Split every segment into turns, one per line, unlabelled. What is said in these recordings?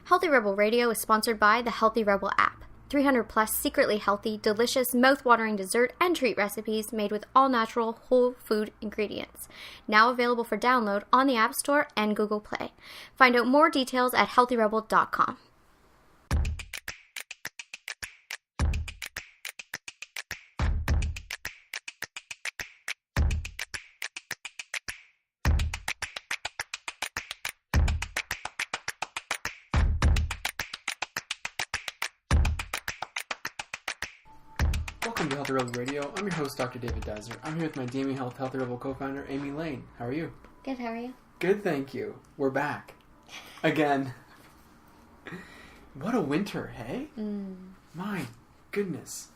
Healthy Rebel Radio is sponsored by the Healthy Rebel app. 300 plus secretly healthy, delicious, mouth-watering dessert and treat recipes made with all-natural, whole food ingredients. Now available for download on the App Store and Google Play. Find out more details at healthyrebel.com.
Welcome to Healthy Rebel Radio. I'm your host, Dr. David Dazer. I'm here with my DME Healthy Rebel co-founder, Amy Layne. How are you?
Good, how are you?
Good, thank you. We're back. Again. What a winter, hey? My goodness.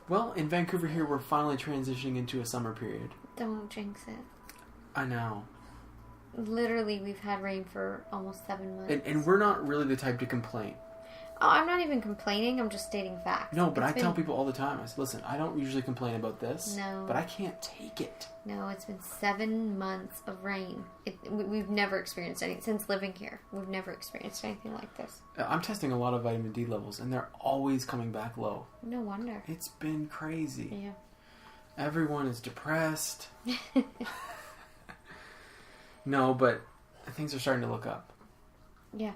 Well, in Vancouver here, we're finally transitioning into a summer period.
Don't jinx it.
I know.
Literally, we've had rain for almost 7 months.
And we're not really the type to complain.
Oh, I'm not even complaining. I'm just stating facts.
No, but I tell people all the time. I say, listen, I don't usually complain about this.
No.
But I can't take it.
No, it's been 7 months of rain. We've never experienced anything. Since living here, we've never experienced anything like this.
I'm testing a lot of vitamin D levels, and they're always coming back low.
No wonder.
It's been crazy.
Yeah.
Everyone is depressed. No, but things are starting to look up.
Yeah.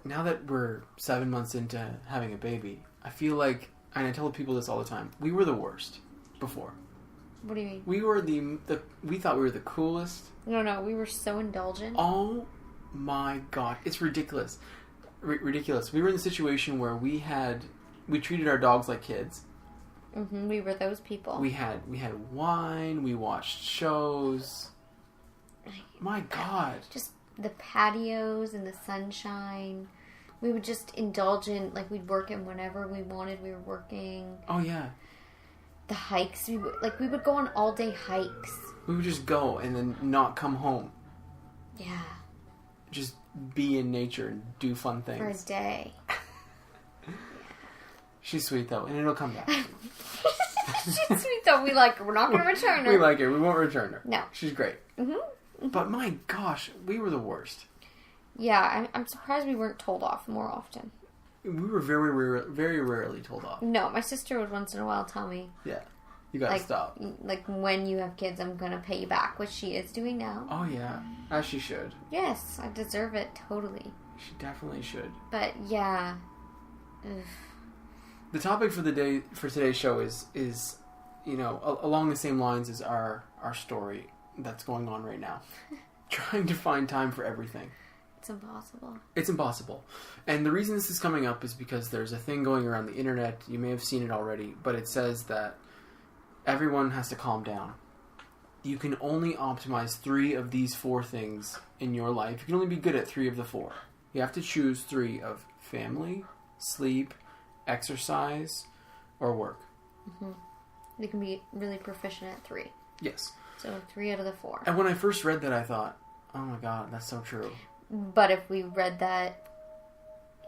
Now that we're 7 months into having a baby, I feel like, and I tell people this all the time, we were the worst before.
What do you mean?
We were we thought we were the coolest.
No, we were so indulgent.
Oh my god, it's ridiculous. Ridiculous. We were in a situation where we treated our dogs like kids.
Mm-hmm, we were those people.
We had wine, we watched shows. My god.
Just the patios and the sunshine. We would just indulge in, like, we'd work in whenever we wanted. We were working.
Oh, yeah.
The hikes. We would go on all-day hikes.
We would just go and then not come home.
Yeah.
Just be in nature and do fun things.
For a day. Yeah.
She's sweet, though, and it'll come back.
She's sweet, though. We like her. We're not going to return her.
We like her. We won't return her.
No.
She's great.
Mm-hmm.
But my gosh, we were the worst.
Yeah, I'm surprised we weren't told off more often.
We were very rarely told off.
No, my sister would once in a while tell me.
Yeah, you gotta stop.
Like, when you have kids, I'm gonna pay you back, which she is doing now.
Oh yeah, as she should.
Yes, I deserve it, totally.
She definitely should.
But yeah. Ugh.
The topic for today's show is along the same lines as our story that's going on right now. Trying to find time for everything.
It's impossible. It's
impossible. And the reason this is coming up is because there's a thing going around the internet. You may have seen it already, but it says that everyone has to calm down. You can only optimize 3 of these 4 things in your life. You can only be good at 3 of the 4. You have to choose 3 of family, sleep, exercise, or work.
Mm-hmm. You can be really proficient at 3.
Yes.
So 3 out of the 4.
And when I first read that, I thought, oh my god, that's so true.
But if we read that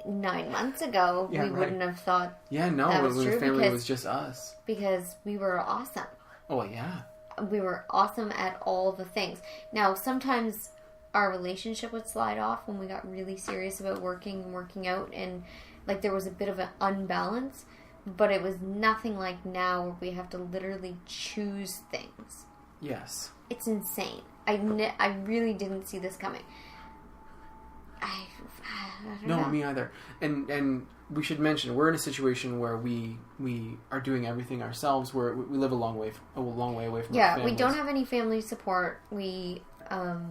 9 months ago, we wouldn't have thought
when the family was just us.
Because we were awesome.
Oh, yeah.
We were awesome at all the things. Now, sometimes our relationship would slide off when we got really serious about working and working out, and like there was a bit of an unbalance, but it was nothing like now where we have to literally choose things.
Yes.
It's insane. I really didn't see this coming. I don't know.
No, me either. And we should mention, we're in a situation where we are doing everything ourselves, where we live a long way away from our families.
We don't have any family support. We, we're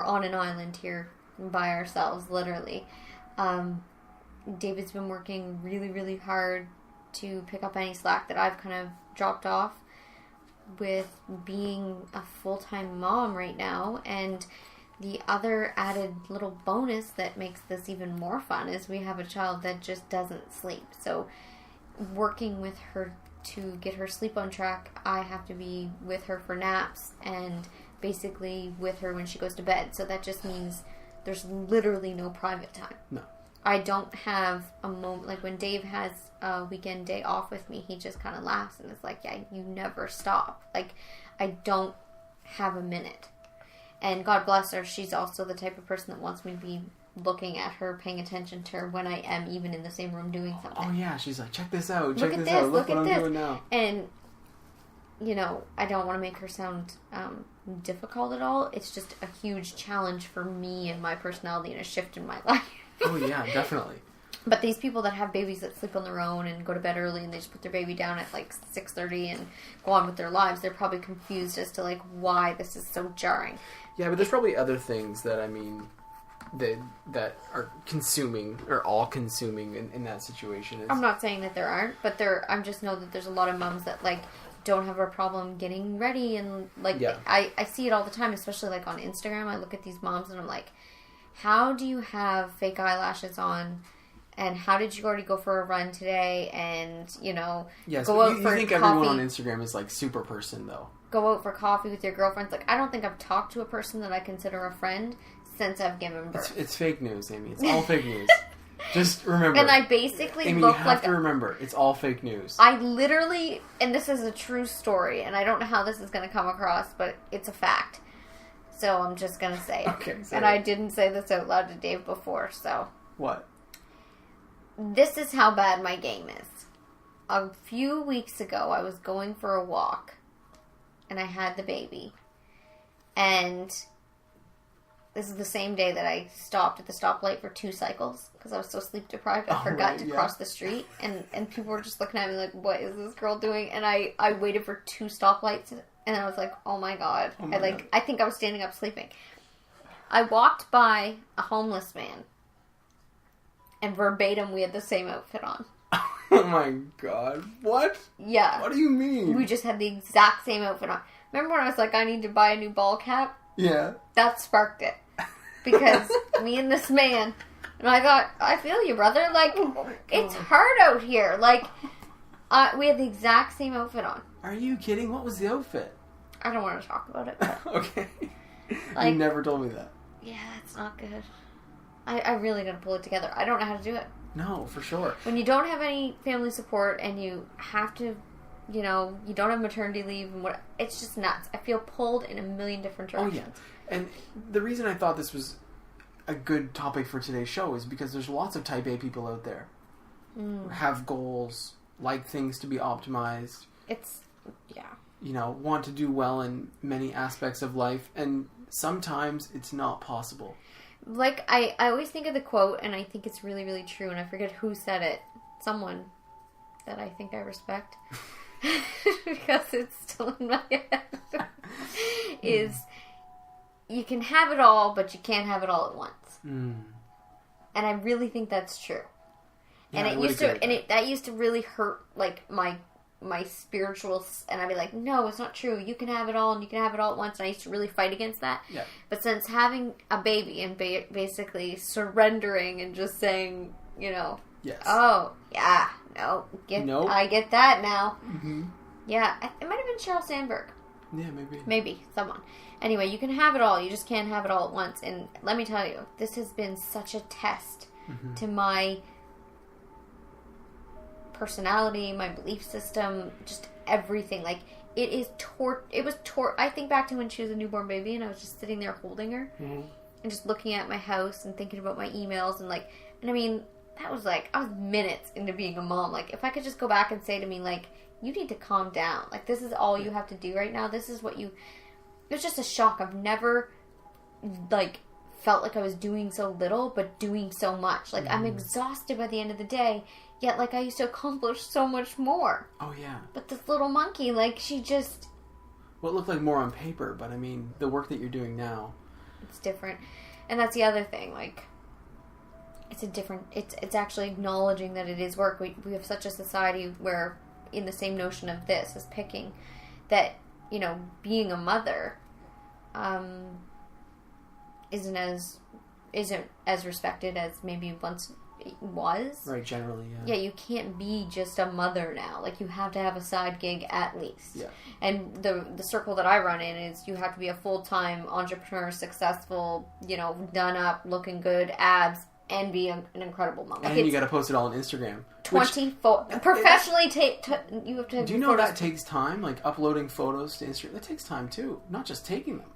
on an island here by ourselves, literally. David's been working really, really hard to pick up any slack that I've kind of dropped off with being a full-time mom right now. And the other added little bonus that makes this even more fun is we have a child that just doesn't sleep. So working with her to get her sleep on track, I have to be with her for naps and basically with her when she goes to bed. So that just means there's literally no private time.
No.
I don't have a moment, like when Dave has a weekend day off with me, he just kind of laughs and is like, yeah, you never stop. Like, I don't have a minute. And God bless her, she's also the type of person that wants me to be looking at her, paying attention to her when I am even in the same room doing something.
Oh yeah, she's like, check this out,
look
check
at
this out,
look
what
at
I'm
this.
doing now.
And, you know, I don't want to make her sound difficult at all. It's just a huge challenge for me and my personality and a shift in my life.
Oh yeah, definitely.
But these people that have babies that sleep on their own and go to bed early and they just put their baby down at like 6:30 and go on with their lives, they're probably confused as to like why this is so jarring.
Yeah, but there's probably other things that, I mean, that are consuming or all consuming in that situation.
I'm not saying that there aren't, but I just know that there's a lot of moms that like don't have a problem getting ready and like I see it all the time, especially like on Instagram. I look at these moms and I'm like, how do you have fake eyelashes on? And how did you already go for a run today? And, you know,
go out for coffee. You think everyone on Instagram is like super person, though.
Go out for coffee with your girlfriends. Like, I don't think I've talked to a person that I consider a friend since I've given birth.
It's fake news, Amy. It's all fake news. Just remember.
And I basically
Amy,
look
you have to remember, it's all fake news.
I literally, and this is a true story, and I don't know how this is going to come across, but it's a fact. So I'm just going to say it.
Okay.
And I didn't say this out loud to Dave before, so.
What?
This is how bad my game is. A few weeks ago, I was going for a walk, and I had the baby. And this is the same day that I stopped at the stoplight for 2 cycles, because I was so sleep deprived, I forgot to cross the street, and people were just looking at me like, what is this girl doing? And I waited for 2 stoplights, and I was like, oh my god. I think I was standing up sleeping. I walked by a homeless man. And verbatim, we had the same outfit on.
Oh my god. What?
Yeah.
What do you mean?
We just had the exact same outfit on. Remember when I was like, I need to buy a new ball cap?
Yeah.
That sparked it. Because me and this man, and I thought, I feel you, brother. Like, it's hard out here. Like, we had the exact same outfit on.
Are you kidding? What was the outfit?
I don't want to talk about it. But,
okay.
Like,
you never told me that.
Yeah, that's not good. I really gotta pull it together. I don't know how to do it.
No, for sure. When
you don't have any family support and you have to, you know, you don't have maternity leave and what, it's just nuts. I feel pulled in a million different directions.
Oh yeah. And the reason I thought this was a good topic for today's show is because there's lots of type A people out there who have goals, like things to be optimized. You know, want to do well in many aspects of life, and sometimes it's not possible.
Like, I always think of the quote, and I think it's really, really true, and I forget who said it. Someone that I think I respect. Because it's still in my head. Is, you can have it all, but you can't have it all at once. And I really think that's true.
Yeah,
and that used to really hurt, like, my spiritual, and I'd be like, no, it's not true. You can have it all, and you can have it all at once. And I used to really fight against that.
Yeah.
But since having a baby and basically surrendering and just saying, you know,
yes.
Oh, yeah, no, I get that now.
Mm-hmm.
Yeah, it might have been Sheryl Sandberg.
Yeah,
Maybe, someone. Anyway, you can have it all. You just can't have it all at once. And let me tell you, this has been such a test to my personality, my belief system, just everything. Like, it is I think back to when she was a newborn baby and I was just sitting there holding her and just looking at my house and thinking about my emails and I mean, that was like, I was minutes into being a mom. Like, if I could just go back and say to me, like, you need to calm down. Like, this is all you have to do right now. This is what it was just a shock. I've never, like, felt like I was doing so little, but doing so much. Like, I'm exhausted by the end of the day. Yet, like, I used to accomplish so much more.
Oh, yeah.
But this little monkey, like, she just...
Well, it looked like more on paper, but, I mean, the work that you're doing now...
It's different. And that's the other thing, like, it's actually acknowledging that it is work. We have such a society where, in the same notion of this, as picking, that, you know, being a mother, isn't as respected as maybe once... it was.
Right, generally, yeah.
Yeah, you can't be just a mother now. Like, you have to have a side gig at least.
Yeah.
And the circle that I run in is you have to be a full-time entrepreneur, successful, you know, done up, looking good, abs, and be an incredible mom.
Like, and you got to post it all on Instagram.
24. Professionally, you have to.
Do you know that takes time? Like, uploading photos to Instagram, that takes time too. Not just taking them.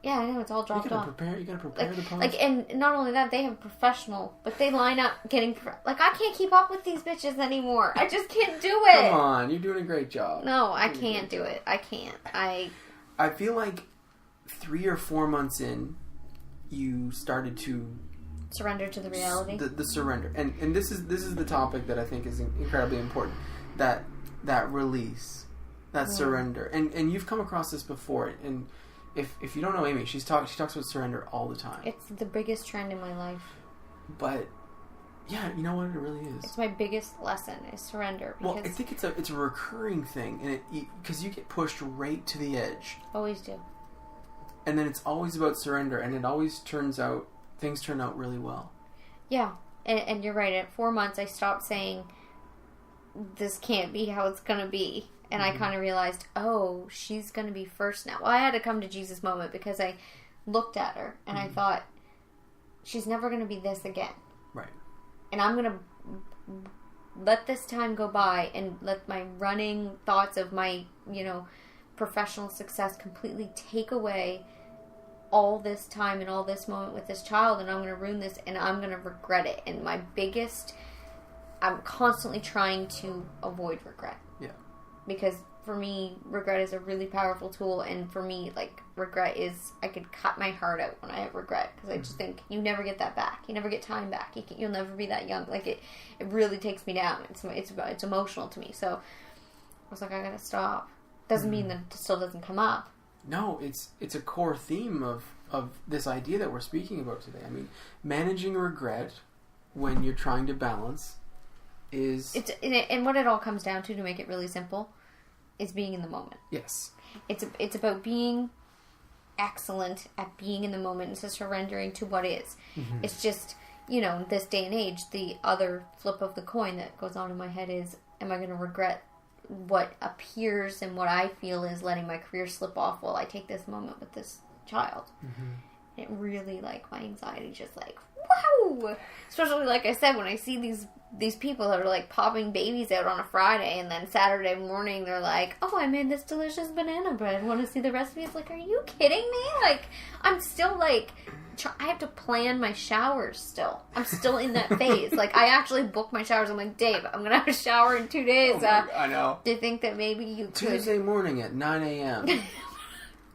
Yeah, I know, it's all dropped off.
You gotta prepare the post.
Like, and not only that, they have a professional, but they line up getting, like, I can't keep up with these bitches anymore. I just can't do it.
Come on, you're doing a great job.
No, I can't do it. I can't.
I feel like 3 or 4 months in, you started to
surrender to the reality.
The surrender, and this is the topic that I think is incredibly important. That release, that surrender, and you've come across this before. And if you don't know Amy, she talks about surrender all the time.
It's the biggest trend in my life.
But yeah, you know what, it really is.
It's my biggest lesson is surrender. Because
well, I think it's a recurring thing, and because you get pushed right to the edge.
Always do.
And then it's always about surrender, and it always things turn out really well. Yeah,
and you're right. At 4 months, I stopped saying, this can't be how it's going to be. And I kind of realized, oh, she's going to be first now. Well, I had to come to Jesus moment because I looked at her and I thought, she's never going to be this again.
Right.
And I'm going to let this time go by and let my running thoughts of my, professional success completely take away all this time and all this moment with this child, and I'm going to ruin this and I'm going to regret it. And I'm constantly trying to avoid regret.
Yeah.
Because for me, regret is a really powerful tool, and for me, regret is, I could cut my heart out when I have regret, because I just think, you never get that back. You never get time back. You'll never be that young. It really takes me down. It's emotional to me. So I was like, I gotta stop. Doesn't mean that it still doesn't come up.
No, it's a core theme of this idea that we're speaking about today. I mean, managing regret when you're trying to balance
and what it all comes down to make it really simple, is being in the moment.
Yes.
It's about being excellent at being in the moment instead of surrendering to what is. Mm-hmm. It's just, this day and age, the other flip of the coin that goes on in my head is, am I going to regret what appears and what I feel is letting my career slip off while I take this moment with this child? Mm-hmm. It really, my anxiety just wow! Especially, like I said, when I see these people that are, popping babies out on a Friday, and then Saturday morning they're like, oh, I made this delicious banana bread. Want to see the recipe? It's like, are you kidding me? I'm still, I have to plan my showers still. I'm still in that phase. I actually book my showers. I'm like, Dave, I'm going to have a shower in 2 days.
I know.
Do you think that maybe you could...
Tuesday morning at 9 a.m.
Do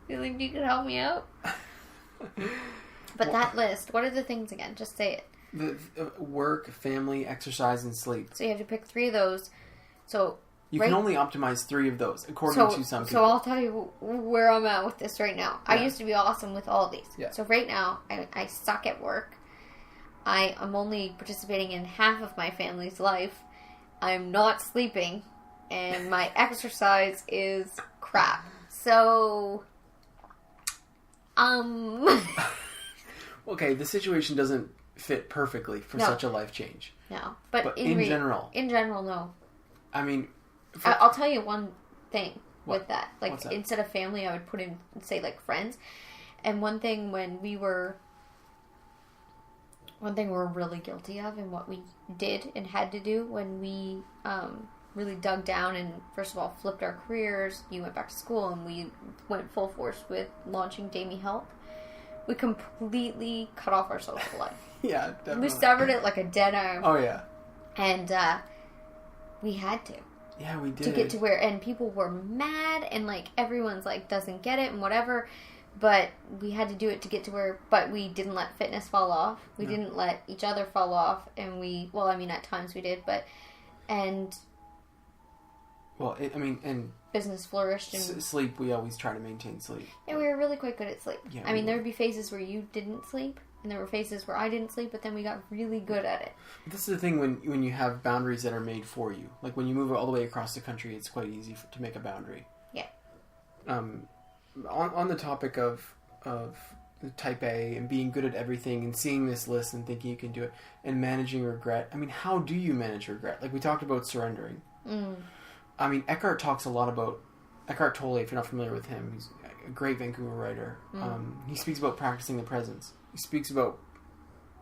you think you could help me out? But that list, what are the things again? Just say it.
The work, family, exercise, and sleep.
So you have to pick 3 of those. So
you can only optimize 3 of those, according to some people.
So I'll tell you where I'm at with this right now. Yeah. I used to be awesome with all of these.
Yeah.
So right now, I suck at work. I am only participating in half of my family's life. I'm not sleeping. And my exercise is crap. So...
Okay, the situation doesn't fit perfectly for such a life change.
No.
But in general.
In general, no.
I mean...
I'll tell you one thing with that.
What's that?
Instead of family, I would put in, say, friends. And one thing we're really guilty of, and what we did and had to do when we really dug down and, first of all, flipped our careers. You went back to school, and we went full force with launching Jamie Health. We completely cut off our social life.
Yeah, definitely.
We severed it like a dead arm.
Oh, yeah.
And we had to.
Yeah, we did.
To get to where... And people were mad, and, everyone's, doesn't get it and whatever. But we had to do it to get to where... But we didn't let fitness fall off. We didn't let each other fall off. And we... Well, I mean, at times we did, but... And...
Well, and
business flourished. And
sleep, we always try to maintain sleep.
Yeah, we were really quite good at sleep.
Yeah,
there would be phases where you didn't sleep, and there were phases where I didn't sleep, but then we got really good at it.
This is the thing when you have boundaries that are made for you. When you move all the way across the country, it's quite easy to make a boundary.
Yeah.
On the topic of type A and being good at everything and seeing this list and thinking you can do it and managing regret, how do you manage regret? We talked about surrendering. Eckhart talks a lot about... Eckhart Tolle, if you're not familiar with him, he's a great Vancouver writer. He speaks about practicing the presence. He speaks about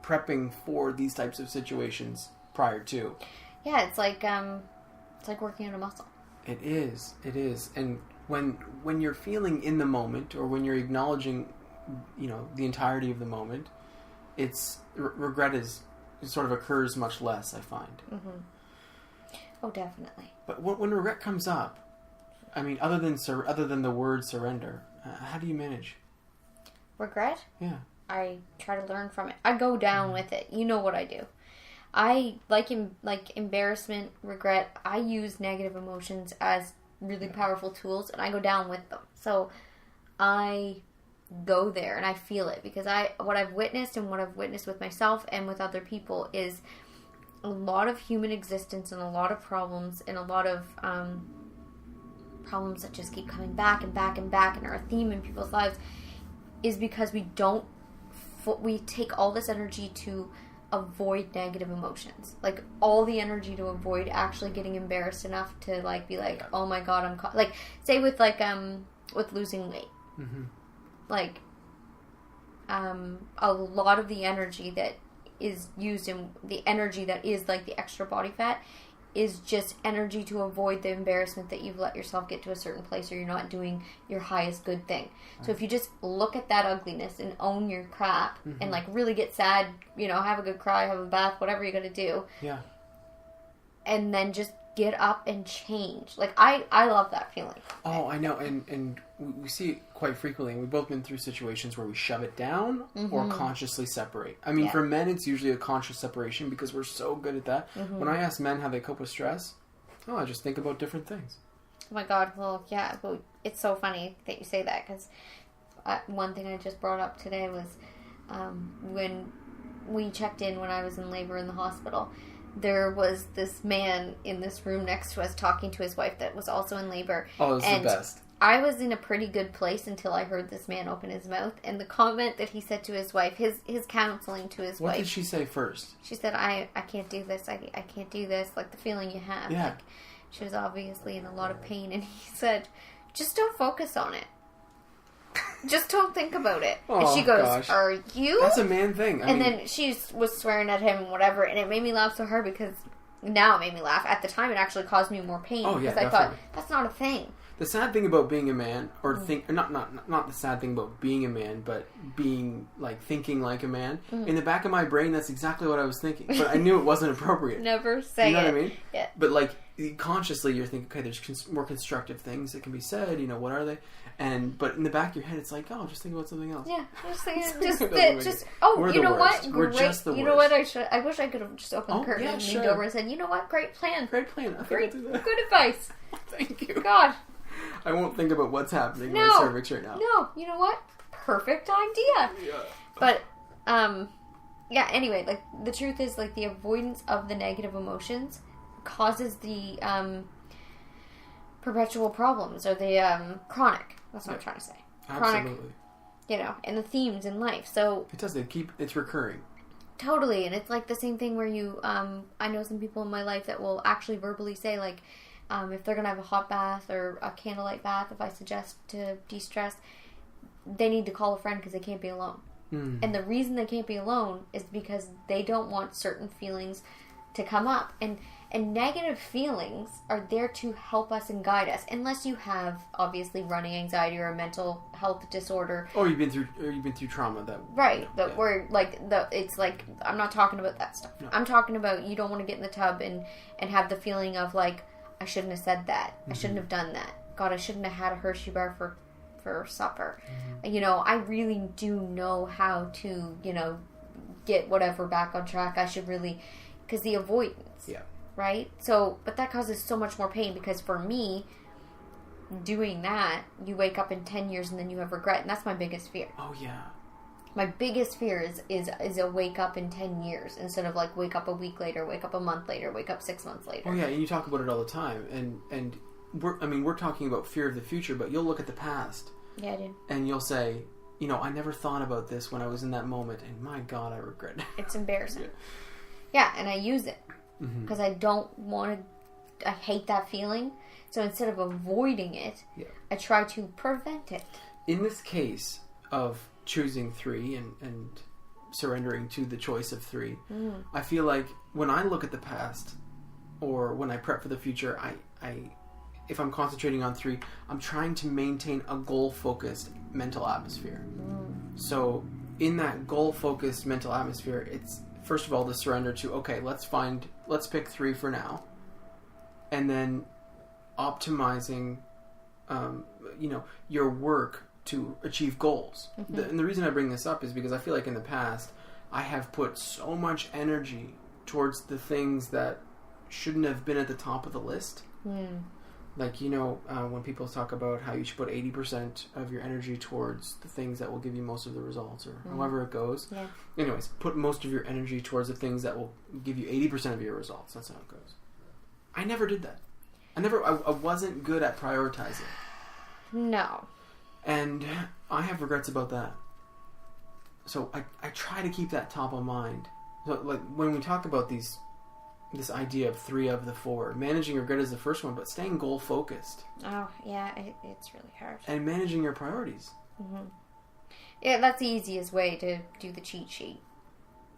prepping for these types of situations prior to.
Yeah, it's like working on a muscle.
It is. And when you're feeling in the moment, or when you're acknowledging the entirety of the moment, regret sort of occurs much less, I find.
Mm-hmm. Oh, definitely.
But when regret comes up, I mean, other than the word surrender, how do you manage?
Regret?
Yeah.
I try to learn from it. I go down with it. You know what I do. I like embarrassment, regret. I use negative emotions as really powerful tools, and I go down with them. So I go there and I feel it, because what I've witnessed with myself and with other people is a lot of human existence and a lot of problems and a lot of problems that just keep coming back and back and back, and are a theme in people's lives, is because we take all this energy to avoid negative emotions, like all the energy to avoid actually getting embarrassed enough to like be like, oh my god, I'm like, say with losing weight,
mm-hmm.
like a lot of the energy that is used in the energy that is like the extra body fat is just energy to avoid the embarrassment that you've let yourself get to a certain place, or you're not doing your highest good thing. So if you just look at that ugliness and own your crap, mm-hmm. and like really get sad, have a good cry, have a bath, whatever you're gonna do.
Yeah. And
then just get up and change. Like I love that feeling.
Oh, I know, and we see it quite frequently, and we've both been through situations where we shove it down, mm-hmm. or consciously separate. I mean, for men, it's usually a conscious separation because we're so good at that. Mm-hmm. When I ask men how they cope with stress, I just think about different things.
Oh my god, well, yeah, but it's so funny that you say that, because one thing I just brought up today was when we checked in when I was in labor in the hospital. There was this man in this room next to us talking to his wife that was also in labor.
Oh, it's the best.
I was in a pretty good place until I heard this man open his mouth, and the comment that he said to his wife, his counseling to his wife.
What did she say first?
She said, I can't do this, I can't do this, like the feeling you have.
Yeah.
Like, she was obviously in a lot of pain, and he said, just don't focus on it. Just don't think about it.
Oh,
and she goes,
gosh.
Are you?
That's a man thing.
I mean, then she was swearing at him and whatever, and it made me laugh so hard, because now it made me laugh. At the time, it actually caused me more pain, because I thought, that's not a thing.
The sad thing about being a man, or not the sad thing about being a man, but being like thinking like a man. Mm-hmm. In the back of my brain, that's exactly what I was thinking, but I knew it wasn't appropriate.
Never say it.
You know what I mean?
Yeah.
But like consciously, you're thinking, okay, there's more constructive things that can be said. What are they? But in the back of your head, it's like, oh, just think about something else.
Yeah, just you know what?
We're
great.
Just the
you
worst.
know what? I wish I could have just opened the curtain and leaned over and said, you know what? Great plan.
Great plan.
Great, good advice.
Thank you.
God.
I won't think about what's happening in my cervix right now.
No, you know what? Perfect idea.
Yeah.
But, anyway, like, the truth is, like, the avoidance of the negative emotions causes the, perpetual problems, or the, chronic. That's what I'm trying to say.
Absolutely.
Chronic, and the themes in life. So
it does. It's recurring.
Totally, and it's like the same thing where you, I know some people in my life that will actually verbally say, like, if they're going to have a hot bath or a candlelight bath, if I suggest to de-stress, they need to call a friend because they can't be alone. Mm. And the reason they can't be alone is because they don't want certain feelings to come up. And negative feelings are there to help us and guide us, unless you have obviously running anxiety or a mental health disorder.
Or you've been through trauma that
we're like it's like, I'm not talking about that stuff. No. I'm talking about you don't want to get in the tub and have the feeling of like, I shouldn't have said that. Mm-hmm. I shouldn't have done that. God, I shouldn't have had a Hershey bar for supper. Mm-hmm. I really do know how to, get whatever back on track. I should really, because the avoidance.
Yeah.
Right? So, but that causes so much more pain, because for me, doing that, you wake up in 10 years and then you have regret, and that's my biggest fear.
Oh, yeah.
My biggest fear is a wake up in 10 years instead of like wake up a week later, wake up a month later, wake up 6 months later.
Oh yeah, and you talk about it all the time, and we're talking about fear of the future, but you'll look at the past.
Yeah, I do.
And you'll say, I never thought about this when I was in that moment, and my God, I regret it.
It's embarrassing. Yeah, and I use it because I don't want to. I hate that feeling. So instead of avoiding it, I try to prevent it.
In this case of choosing 3 and surrendering to the choice of 3, I feel like when I look at the past or when I prep for the future, if I'm concentrating on 3, I'm trying to maintain a goal-focused mental atmosphere. So in that goal-focused mental atmosphere, it's first of all the surrender to, okay, let's pick 3 for now, and then optimizing your work to achieve goals. And the reason I bring this up is because I feel like in the past I have put so much energy towards the things that shouldn't have been at the top of the list. Like, when people talk about how you should put 80% of your energy towards the things that will give you most of the results, or however it goes. Yeah. Anyways, put most of your energy towards the things that will give you 80% of your results. That's how it goes. I never did that. I wasn't good at prioritizing. No. And I have regrets about that. So I try to keep that top of mind. So, like, when we talk about this idea of 3 of the 4, managing regret is the first one, but staying goal focused. Oh yeah, it's really hard. And managing your priorities.
Yeah, that's the easiest way to do the cheat sheet.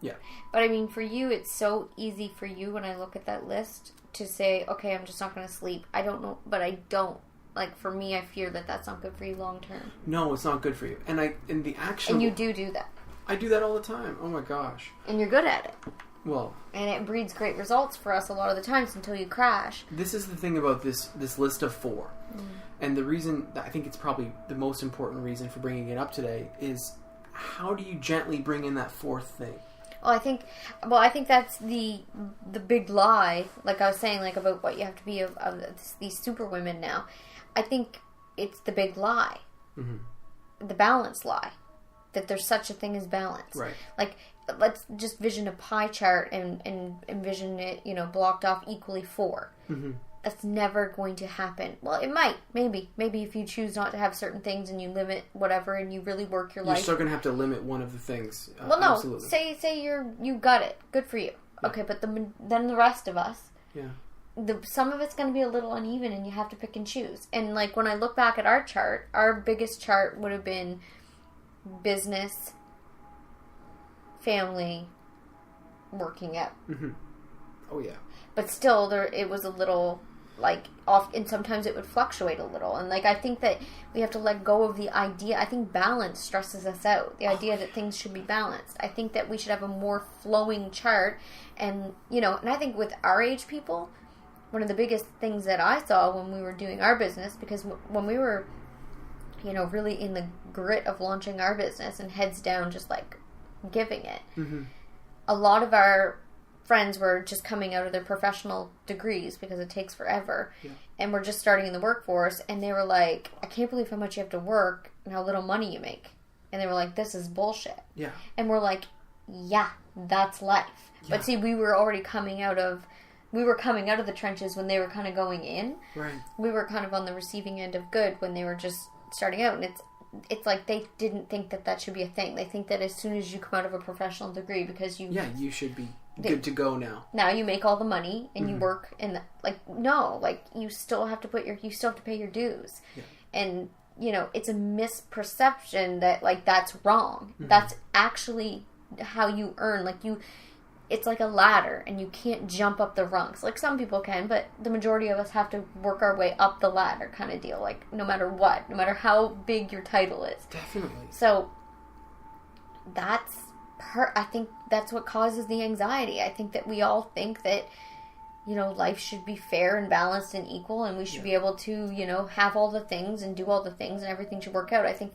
Yeah. But I mean, for you, it's so easy for you when I look at that list to say, okay, I'm just not going to sleep. I don't know, but I don't. Like, for me, I fear that that's not good for you long term.
No, it's not good for you. And the action.
And you do that.
I do that all the time. Oh my gosh.
And you're good at it.
Well.
And it breeds great results for us a lot of the times until you crash.
This is the thing about this list of 4. And the reason, I think it's probably the most important reason for bringing it up today, is how do you gently bring in that 4th thing?
Well, I think that's the big lie, like I was saying, like about what you have to be of these super women now. I think it's the big lie. The balance lie. That there's such a thing as balance. Right. Like, let's just vision a pie chart and envision it, blocked off equally 4. That's never going to happen. Well, it might. Maybe if you choose not to have certain things and you limit whatever and you really work your life.
You're still going to have to limit one of the things.
Well, no. Absolutely. Say you got it. Good for you. Yeah. Okay, but then the rest of us. Yeah. Some of it's going to be a little uneven and you have to pick and choose. And like when I look back at our chart, our biggest chart would have been business, family, working out. Oh yeah. But still, it was a little like off, and sometimes it would fluctuate a little. And like I think that we have to let go of the idea. I think balance stresses us out. The idea that things should be balanced. I think that we should have a more flowing chart, and and I think with our age people, one of the biggest things that I saw when we were doing our business, because when we were, really in the grit of launching our business and heads down, just like giving it, a lot of our friends were just coming out of their professional degrees because it takes forever, and we're just starting in the workforce, and they were like, I can't believe how much you have to work and how little money you make. And they were like, this is bullshit. Yeah. And we're like, yeah, that's life. Yeah. But see, we were coming out of the trenches when they were kind of going in. Right. We were kind of on the receiving end of good when they were just starting out, and it's like they didn't think that should be a thing. They think that as soon as you come out of a professional degree, because you should be good to go now. Now you make all the money and you work, and you still have to pay your dues. Yeah. And it's a misperception that like that's wrong. That's actually how you earn. Like it's like a ladder, and you can't jump up the rungs. Like some people can, but the majority of us have to work our way up the ladder, kind of deal. Like no matter what, no matter how big your title is. Definitely. So I think that's what causes the anxiety. I think that we all think that life should be fair and balanced and equal, and we should be able to have all the things and do all the things, and everything should work out. I think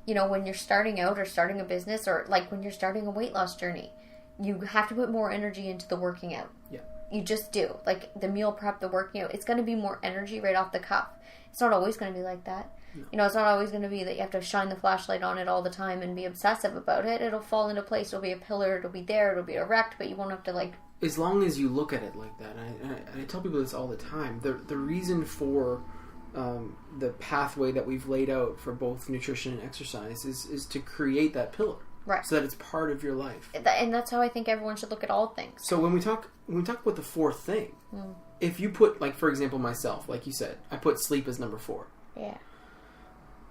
when you're starting out or starting a business, or like when you're starting a weight loss journey, you have to put more energy into the working out. Yeah. You just do. Like the meal prep, the working out, it's going to be more energy right off the cuff. It's not always going to be like that. No. It's not always going to be that you have to shine the flashlight on it all the time and be obsessive about it. It'll fall into place. It'll be a pillar. It'll be there. It'll be erect, but you won't have to like...
As long as you look at it like that, and I tell people this all the time, the reason for the pathway that we've laid out for both nutrition and exercise is to create that pillar. Right. So that it's part of your life.
And that's how I think everyone should look at all things.
So when we talk about the 4th thing, if you put, like, for example, myself, like you said, I put sleep as number 4. Yeah.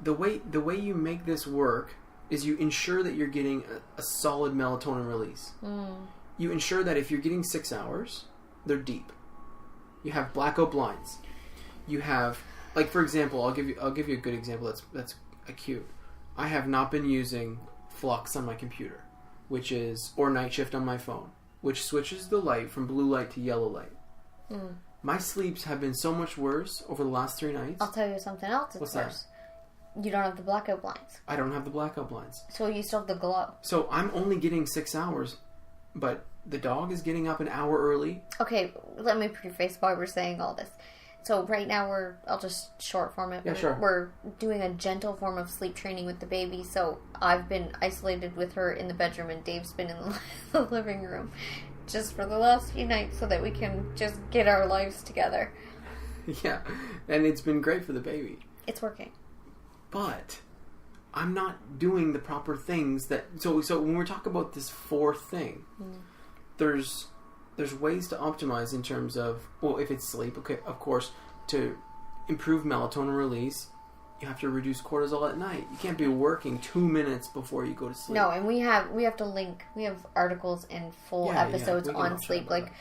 The way you make this work is you ensure that you're getting a solid melatonin release. You ensure that if you're getting 6 hours, they're deep. You have blackout blinds. you have, like, for example, I'll give you a good example that's acute. I have not been using Flux on my computer, or Night Shift on my phone, which switches the light from blue light to yellow light. My sleeps have been so much worse over the last 3 nights.
I'll tell you something else that's worse. You don't have the blackout blinds.
I don't have the blackout blinds.
So you still have the glow. So
I'm only getting 6 hours, but the dog is getting up an hour early.
Okay, let me preface why we're saying all this. So right now I'll just short form it.
Yeah, sure.
We're doing a gentle form of sleep training with the baby. So I've been isolated with her in the bedroom and Dave's been in the living room just for the last few nights so that we can just get our lives together.
Yeah, and it's been great for the baby.
It's working.
But I'm not doing the proper things that... So when we're talking about this fourth thing, there's ways to optimize in terms of... Well, if it's sleep, okay, of course, to improve melatonin release, you have to reduce cortisol at night. You can't be working 2 minutes before you go to sleep.
No, and we have to link... We have articles and full episodes on sleep. Like,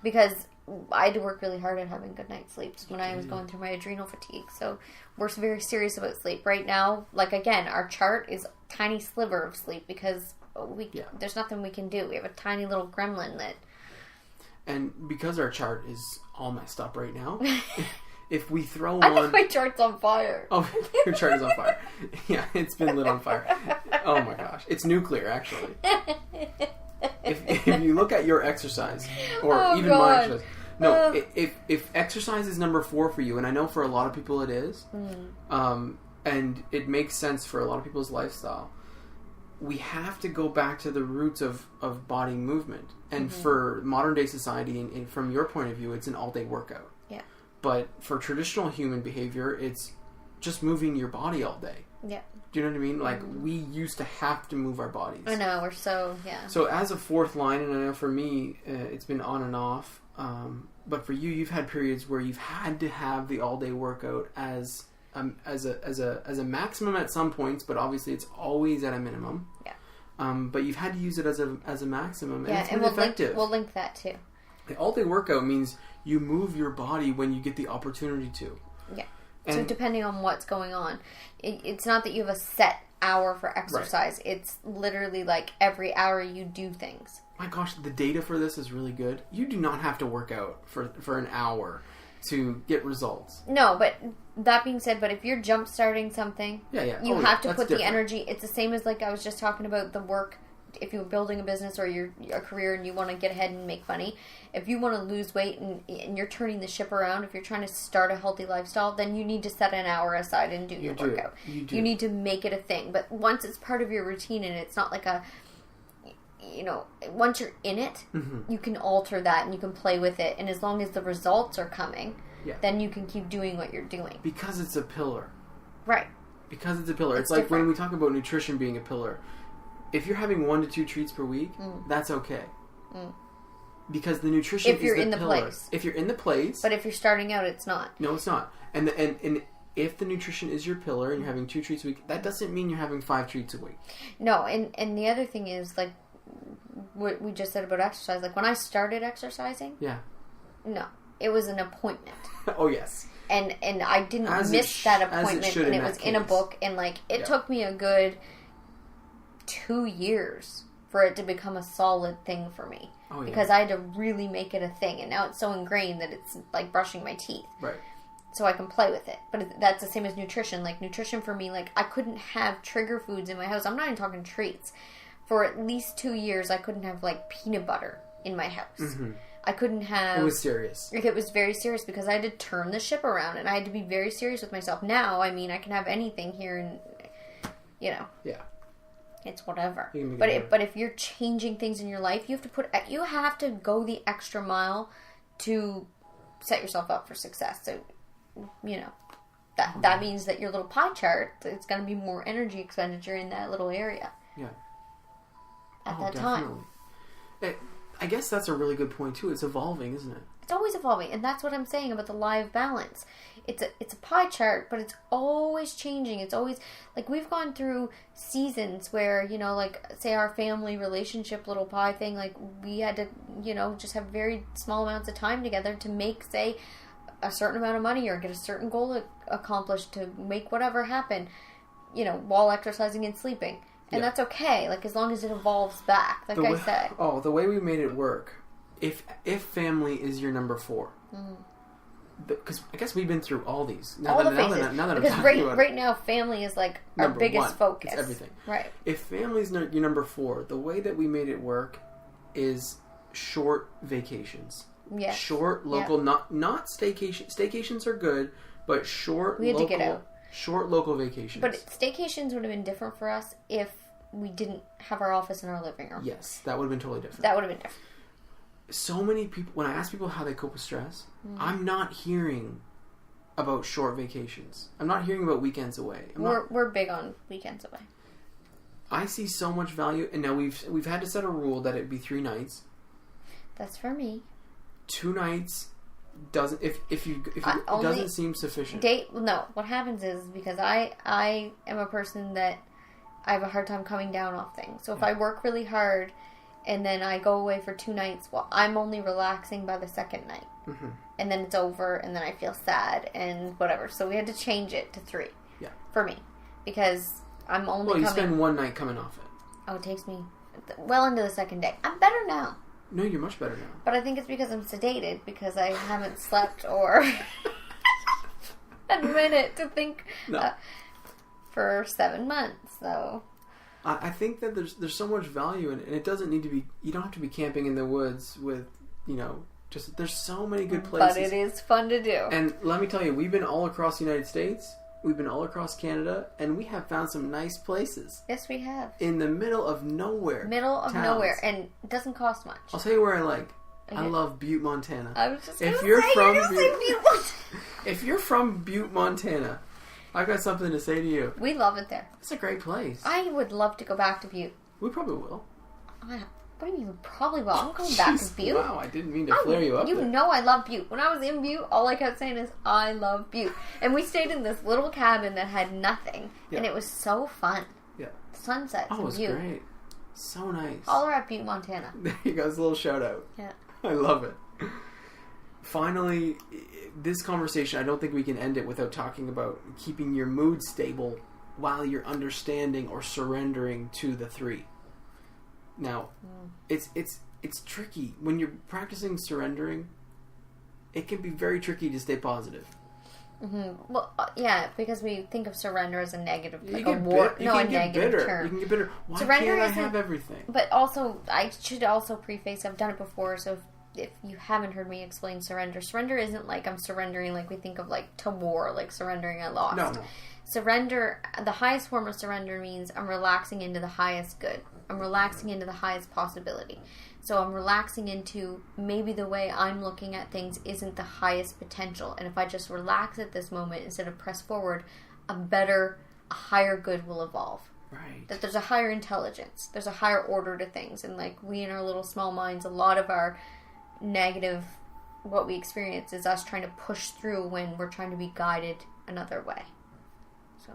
because... I had to work really hard at having good night's sleeps when I was going through my adrenal fatigue. So we're very serious about sleep. Right now, like, again, our chart is a tiny sliver of sleep because there's nothing we can do. We have a tiny little gremlin that...
And because our chart is all messed up right now, if we throw
I think my chart's on fire.
Oh, your chart is on fire. Yeah, it's been lit on fire. Oh my gosh. It's nuclear, actually. If you look at your exercise, or even my exercise, if exercise is number 4 for you, and I know for a lot of people it is, and it makes sense for a lot of people's lifestyle, we have to go back to the roots of body movement. And for modern day society, and from your point of view, it's an all-day workout.
Yeah.
But for traditional human behavior, it's just moving your body all day.
Yeah.
Do you know what I mean? Like, we used to have to move our bodies.
I know, we're so,
So as a fourth line, and I know for me, it's been on and off, but for you, you've had periods where you've had to have the all-day workout as a maximum at some points, but obviously it's always at a minimum.
Yeah.
But you've had to use it as a maximum, and it's been
we'll
effective.
We'll link that too.
The all-day workout means you move your body when you get the opportunity to.
Yeah. And so depending on what's going on, it's not that you have a set hour for exercise. Right. It's literally like every hour you do things.
My gosh, the data for this is really good. You do not have to work out for an hour to get results.
No, but that being said, if you're jump starting something, you have to put the energy. It's the same as, like, I was just talking about the work. If you're building a business or a career and you want to get ahead and make money, if you want to lose weight and you're turning the ship around, if you're trying to start a healthy lifestyle, then you need to set an hour aside and do your workout. You need to make it a thing. But once it's part of your routine and it's not like once you're in it, you can alter that and you can play with it. And as long as the results are coming, then you can keep doing what you're doing.
Because it's a pillar.
Right.
Because it's a pillar. It's like when we talk about nutrition being a pillar. If you're having 1 to 2 treats per week, that's okay. Because the nutrition is the pillar. If you're in the place. If you're in the place.
But if you're starting out, it's not.
No, it's not. And if the nutrition is your pillar and you're having 2 treats a week, that doesn't mean you're having 5 treats a week.
No, and the other thing is, like, what we just said about exercise. Like, when I started exercising.
Yeah.
No. It was an appointment.
Oh, yes.
And I didn't miss that appointment. And it was in a book. And, like, it took me a good 2 years for it to become a solid thing for me. Oh, yeah. Because I had to really make it a thing. And now it's so ingrained that it's like brushing my teeth.
Right.
So I can play with it. But that's the same as nutrition. Like, nutrition for me, like, I couldn't have trigger foods in my house. I'm not even talking treats. For at least 2 years, I couldn't have, like, peanut butter in my house. I couldn't have...
It was serious.
Like, it was very serious because I had to turn the ship around. And I had to be very serious with myself. Now, I mean, I can have anything here and,
Yeah.
It's whatever. But if you're changing things in your life, you have to go the extra mile to set yourself up for success. So, that means that your little pie chart, it's going to be more energy expenditure in that little area.
Yeah.
At that time.
I guess that's a really good point too. It's evolving, isn't it?
It's always evolving, and that's what I'm saying about the live balance. It's a pie chart, but it's always changing. It's always, like, we've gone through seasons where, like, say our family relationship little pie thing, like, we had to, just have very small amounts of time together to make, say, a certain amount of money or get a certain goal accomplished to make whatever happen, while exercising and sleeping. And that's okay, like, as long as it evolves back, like I said.
Oh, the way we made it work, if family is your number 4, because I guess we've been through all these.
All the phases. Because right now, family is, like, our biggest focus.
It's everything.
Right.
If family's your number 4, the way that we made it work is short vacations.
Yes.
Short, local, not staycation. Staycations are good, but short,
we had
local,
to get out.
Short local vacations.
But staycations would have been different for us if we didn't have our office in our living room.
Yes, that would have been totally different.
That would have been different.
So many people, when I ask people how they cope with stress, I'm not hearing about short vacations. I'm not hearing about weekends away.
We're big on weekends away.
I see so much value, and now we've had to set a rule that it'd be 3 nights.
That's for me.
2 nights doesn't it doesn't seem sufficient.
No. What happens is because I am a person that I have a hard time coming down off things. So if I work really hard and then I go away for 2 nights, well, I'm only relaxing by the second night. Mm-hmm. And then it's over, and then I feel sad and whatever. So we had to change it to 3.
Yeah. For
me, because I'm only.
Well, you spend 1 night coming off it.
Oh, it takes me well into the second day. I'm better now.
No, you're much better now.
But I think it's because I'm sedated, because I haven't slept or a minute to think for 7 months. So
I think that there's so much value in it, and it doesn't need to be. You don't have to be camping in the woods with just there's so many good places.
But it is fun to do.
And let me tell you, we've been all across the United States. We've been all across Canada, and we have found some nice places.
Yes, we have.
In the middle of nowhere.
Nowhere, and it doesn't cost much.
I'll tell you where I like. Okay. I love Butte, Montana.
I was just going to
say Butte, Montana. If you're from Butte, Montana, I've got something to say to you.
We love it there.
It's a great place.
I would love to go back to Butte.
We probably will.
What do you mean, probably will? I'm going back to Butte.
Wow, I didn't mean to flare you up
You
there.
know I love Butte. When I was in Butte, all I kept saying is, I love Butte. And we stayed in this little cabin that had nothing. Yeah. And it was so fun.
Yeah.
Sunsets
in Butte. Oh, it was great. So nice.
All around Butte, Montana.
There you go. It's a little shout out.
Yeah.
I love it. Finally, this conversation, I don't think we can end it without talking about keeping your mood stable while you're understanding or surrendering to the 3. Now, it's tricky. When you're practicing surrendering, it can be very tricky to stay positive.
Mm-hmm. Well, yeah, because we think of surrender as a negative,
a negative term. You can get bitter. Why surrender can't I have everything?
But also, I should also preface, I've done it before, so if you haven't heard me explain surrender isn't like I'm surrendering like we think of like to war, like surrendering I lost.
No.
Surrender, the highest form of surrender means I'm relaxing into the highest good. I'm relaxing into the highest possibility. So I'm relaxing into maybe the way I'm looking at things isn't the highest potential. And if I just relax at this moment instead of press forward, a higher good will evolve.
Right.
That there's a higher intelligence. There's a higher order to things. And like we in our little small minds, a lot of our negative, what we experience is us trying to push through when we're trying to be guided another way. So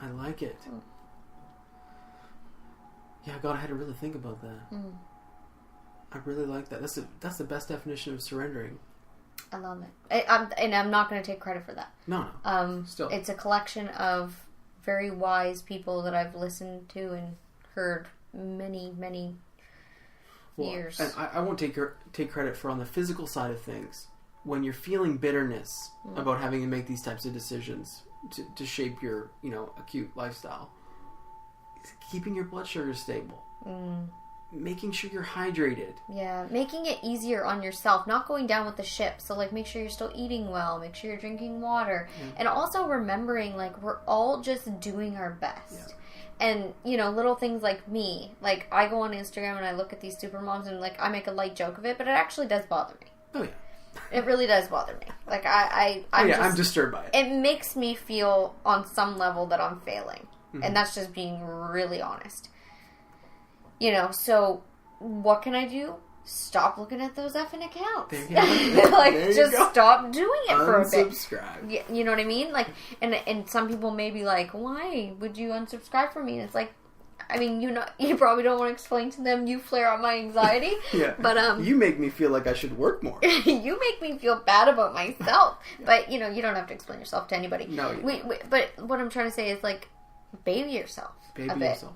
I like it. Yeah, God, I had to really think about that. I really like that. That's the best definition of surrendering.
I love it. I'm not going to take credit for that.
No. Still,
it's a collection of very wise people that I've listened to and heard many, many years.
And I won't take credit for on the physical side of things. When you're feeling bitterness about having to make these types of decisions to shape your acute lifestyle, keeping your blood sugar stable. Making sure you're hydrated.
Yeah, making it easier on yourself, not going down with the ship. So, like, make sure you're still eating well, make sure you're drinking water. Yeah. And also remembering, like, we're all just doing our best. Yeah. And, little things like me. Like, I go on Instagram and I look at these super moms and, like, I make a light joke of it, but it actually does bother me.
Oh, yeah.
It really does bother me. Like,
I'm disturbed by it.
It makes me feel, on some level, that I'm failing. Mm-hmm. And that's just being really honest. So what can I do? Stop looking at those effing accounts. Stop doing it for a bit.
Unsubscribe.
You know what I mean? Like, and some people may be like, why would you unsubscribe from me? And it's like, I mean, you probably don't want to explain to them you flare out my anxiety.
Yeah.
But
you make me feel like I should work more.
You make me feel bad about myself. Yeah. But you don't have to explain yourself to anybody.
No.
But what I'm trying to say is like, baby yourself.
Baby yourself.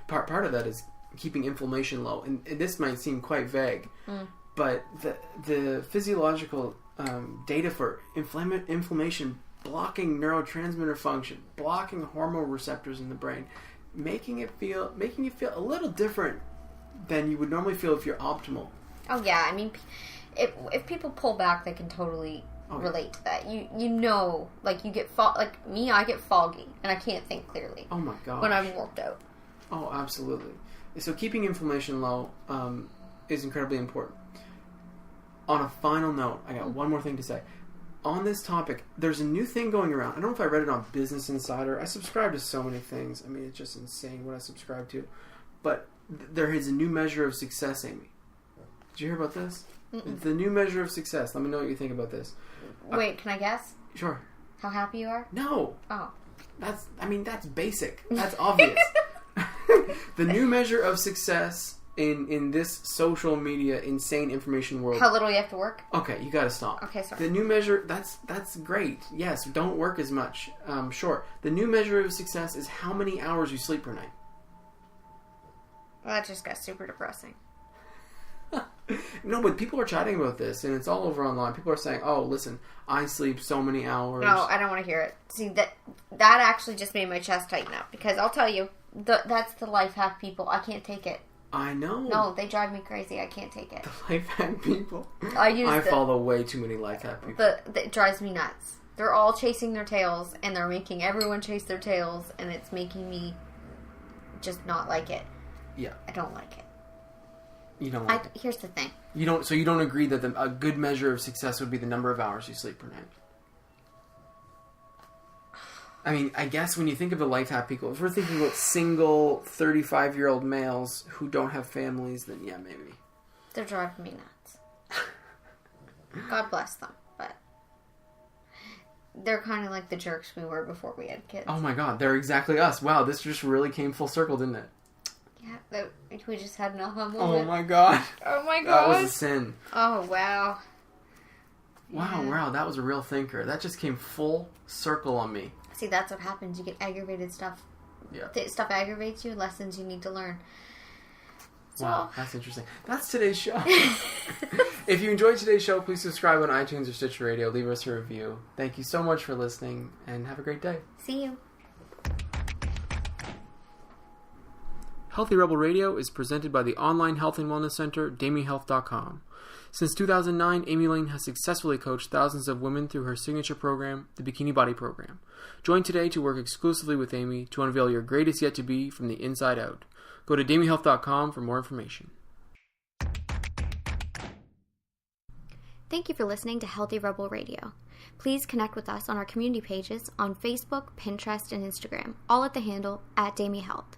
Part of that is keeping inflammation low, and this might seem quite vague, but the physiological data for inflammation blocking neurotransmitter function, blocking hormone receptors in the brain, making you feel a little different than you would normally feel if you're optimal.
Oh yeah, I mean, if people pull back, they can totally relate to that. Like you get like me, I get foggy and I can't think clearly.
Oh my god!
When I'm worked out.
Oh, absolutely. So keeping inflammation low is incredibly important. On a final note, I got one more thing to say. On this topic, there's a new thing going around. I don't know if I read it on Business Insider. I subscribe to so many things. I mean, it's just insane what I subscribe to. But there is a new measure of success, Amy. Did you hear about this? The new measure of success. Let me know what you think about this.
Wait, can I guess?
Sure.
How happy you are?
No.
Oh.
That's basic. That's obvious. The new measure of success in this social media insane information world.
How little you have to work?
Okay, you gotta stop.
Okay, sorry.
The new measure, that's great. Yes, don't work as much. Sure. The new measure of success is how many hours you sleep per night.
Well, that just got super depressing.
No, but people are chatting about this, and it's all over online. People are saying, "Oh, listen, I sleep so many hours."
No, I don't want to hear it. See, that actually just made my chest tighten up, because I'll tell you, that's the life hack people. I can't take it.
I know.
No, they drive me crazy. I can't take it.
The life hack people.
I
follow way too many life hack people.
It drives me nuts. They're all chasing their tails, and they're making everyone chase their tails, and it's making me just not like it.
Yeah.
I don't like it.
You don't like it.
Here's the thing.
So you don't agree that a good measure of success would be the number of hours you sleep per night? I mean, I guess when you think of the life hack people, if we're thinking about single 35-year-old males who don't have families, then yeah, maybe.
They're driving me nuts. God bless them, but they're kind of like the jerks we were before we had kids.
Oh my god, they're exactly us. Wow, this just really came full circle, didn't it?
Yeah, we just had an aha moment.
Oh my god.
Oh my god.
That was a sin.
Oh wow.
Wow, that was a real thinker. That just came full circle on me.
See, that's what happens. You get aggravated stuff.
Yeah.
Stuff aggravates you. Lessons you need to learn. So.
Wow, that's interesting. That's today's show. If you enjoyed today's show, please subscribe on iTunes or Stitcher Radio. Leave us a review. Thank you so much for listening, and have a great day.
See you.
Healthy Rebel Radio is presented by the online health and wellness center, DamiHealth.com. Since 2009, Amy Layne has successfully coached thousands of women through her signature program, the Bikini Body Program. Join today to work exclusively with Amy to unveil your greatest yet to be from the inside out. Go to DamiHealth.com for more information.
Thank you for listening to Healthy Rebel Radio. Please connect with us on our community pages on Facebook, Pinterest, and Instagram, all at the handle @DamiHealth.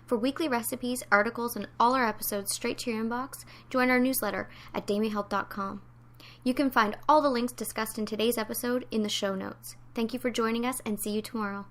For weekly recipes, articles, and all our episodes straight to your inbox, join our newsletter at DamiHealth.com. You can find all the links discussed in today's episode in the show notes. Thank you for joining us, and see you tomorrow.